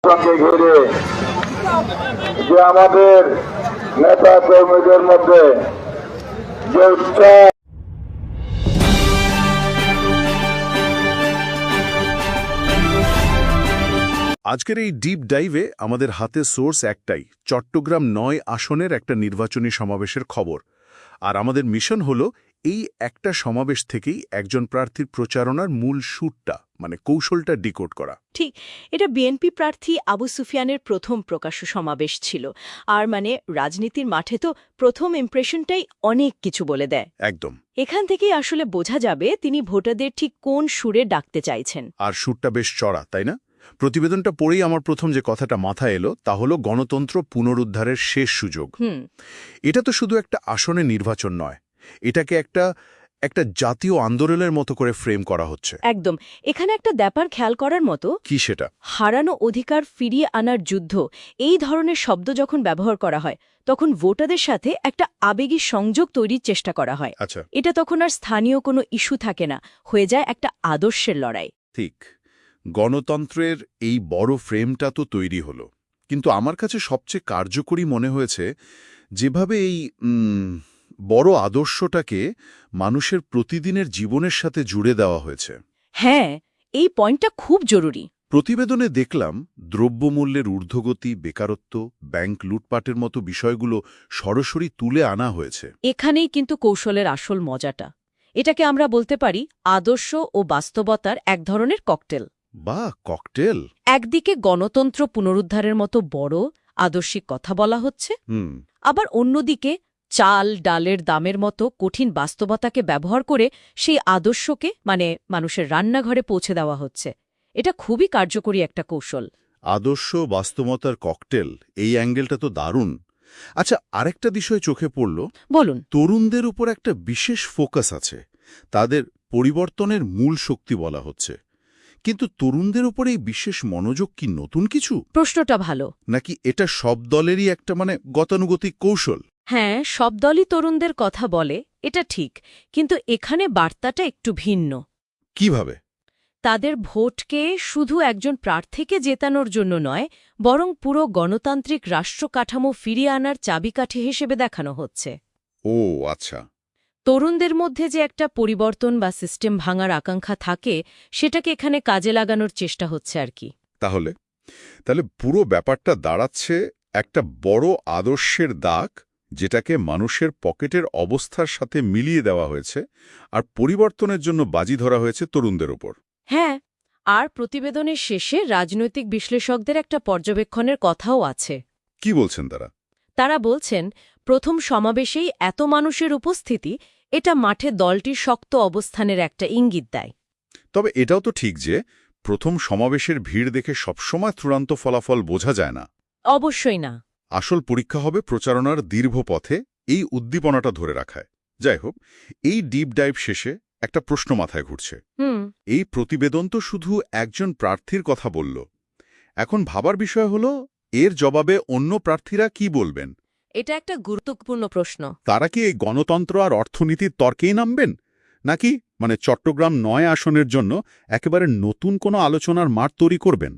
সঙ্গে ঘিরে যে আমাদের নেতা কর্মীদের মধ্যে যে উৎসাহ আজকের এই ডিপ ডাইভে আমাদের হাতে সোর্স একটাই, চট্টগ্রাম ৯ আসনের একটা নির্বাচনী সমাবেশের খবর। আর আমাদের মিশন হলো এই একটা সমাবেশ থেকেই একজন প্রার্থীর প্রচারণার মূল সুরটা মানে কৌশলটা ডিকোড করা। ঠিক, এটা বিএনপি প্রার্থী আবু সুফিয়ানের প্রথম প্রকাশ্য সমাবেশ ছিল। আর রাজনীতির মাঠে তো প্রথম ইমপ্রেশনটাই অনেক কিছু বলে দেয়। একদম। এখান থেকেই আসলে বোঝা যাবে তিনি ভোটারদের ঠিক কোন সুরে ডাকতে চাইছেন। আর সুরটা বেশ চড়া, তাই না? প্রতিবেদনটা পড়েই আমার প্রথম যে কথাটা মাথায় এলো তা হলো গণতন্ত্র পুনরুদ্ধারের শেষ সুযোগ। এটা তো শুধু একটা আসনে নির্বাচন নয়, এটাকে একটা জাতীয় আন্দোলনের মতো করে ফ্রেম করা হচ্ছে। একদম। এখানে একটা ব্যাপার খেয়াল করার মতো, কি সেটা? হারানো অধিকার ফিরিয়ে আনার যুদ্ধ, এই ধরনের শব্দ যখন ব্যবহার করা হয় তখন ভোটারদের সাথে একটা আবেগী সংযোগ তৈরির চেষ্টা করা হয়। আচ্ছা, এটা তখন আর স্থানীয় কোনো ইস্যু থাকে না, হয়ে যায় একটা আদর্শের লড়াই। ঠিক। গণতন্ত্রের এই বড় ফ্রেমটা তো তৈরি হলো, কিন্তু আমার কাছে সবচেয়ে কার্যকরী মনে হয়েছে যেভাবে এই বড় আদর্শটাকে মানুষের প্রতিদিনের জীবনের সাথে জুড়ে দেওয়া হয়েছে। হ্যাঁ, এই পয়েন্টটা খুব জরুরি। প্রতিবেদনে দেখলাম দ্রব্যমূল্যের ঊর্ধ্বগতি, বেকারত্ব, ব্যাংক লুটপাটের মতো বিষয়গুলো সরাসরি তুলে আনা হয়েছে। এখানেই কিন্তু কৌশলের আসল মজাটা। এটাকে আমরা বলতে পারি আদর্শ ও বাস্তবতার এক ধরনের ককটেল। বা ককটেল। একদিকে গণতন্ত্র পুনরুদ্ধারের মতো বড় আদর্শিক কথা বলা হচ্ছে, আবার অন্যদিকে চাল ডালের দামের মতো কঠিন বাস্তবতাকে ব্যবহার করে সেই আদর্শকে মানুষের রান্নাঘরে পৌঁছে দেওয়া হচ্ছে। এটা খুবই কার্যকরী একটা কৌশল। আদর্শ বাস্তবতার ককটেল, এই অ্যাঙ্গেলটা তো দারুণ। আচ্ছা, আরেকটা বিষয় চোখে পড়ল। বলুন। তরুণদের উপর একটা বিশেষ ফোকাস আছে, তাদের পরিবর্তনের মূল শক্তি বলা হচ্ছে। কিন্তু তরুণদের উপর এই বিশেষ মনোযোগ কি নতুন কিছু? প্রশ্নটা ভালো। নাকি এটা সব দলেরই একটা গতানুগতিক কৌশল? হ্যাঁ, সব দলই তরুণদের কথা বলে, এটা ঠিক, কিন্তু এখানে বার্তাটা একটু ভিন্ন। কিভাবে? তাদের ভোটকে শুধু একজন প্রার্থীকে জেতানোর জন্য নয়, বরং পুরো গণতান্ত্রিক রাষ্ট্র কাঠামো ফিরিয়ে আনার চাবিকাঠি হিসেবে দেখানো হচ্ছে। ও আচ্ছা। তরুণদের মধ্যে যে একটা পরিবর্তন বা সিস্টেম ভাঙার আকাঙ্ক্ষা থাকে, সেটাকে এখানে কাজে লাগানোর চেষ্টা হচ্ছে আর কি। তাহলে পুরো ব্যাপারটা দাঁড়াচ্ছে একটা বড় আদর্শের দাগ, যেটাকে মানুষের পকেটের অবস্থার সাথে মিলিয়ে দেওয়া হয়েছে, আর পরিবর্তনের জন্য বাজি ধরা হয়েছে তরুণদের ওপর। হ্যাঁ, আর প্রতিবেদনের শেষে রাজনৈতিক বিশ্লেষকদের একটা পর্যবেক্ষণের কথাও আছে। কি বলছেন তারা? তারা বলছেন, প্রথম সমাবেশেই এত মানুষের উপস্থিতি, এটা মাঠে দলটির শক্ত অবস্থানের একটা ইঙ্গিত দেয়। তবে এটাও তো ঠিক যে প্রথম সমাবেশের ভিড় দেখে সবসময় চূড়ান্ত ফলাফল বোঝা যায় না। অবশ্যই না। আসল পরীক্ষা হবে প্রচারণার দীর্ঘ পথে এই উদ্দীপনাটা ধরে রাখায়। যাই হোক, এই ডিপ ডাইভ শেষে একটা প্রশ্ন মাথায় ঘুরছে। এই প্রতিবেদন তো শুধু একজন প্রার্থীর কথা বলল। এখন ভাবার বিষয় হলো, এর জবাবে অন্য প্রার্থীরা কি বলবেন? এটা একটা গুরুত্বপূর্ণ প্রশ্ন। তারা কি এই গণতন্ত্র আর অর্থনীতির তর্কেই নামবেন, নাকি চট্টগ্রাম ৯ আসনের জন্য একেবারে নতুন কোনো আলোচনার মাঠ তৈরি করবেন?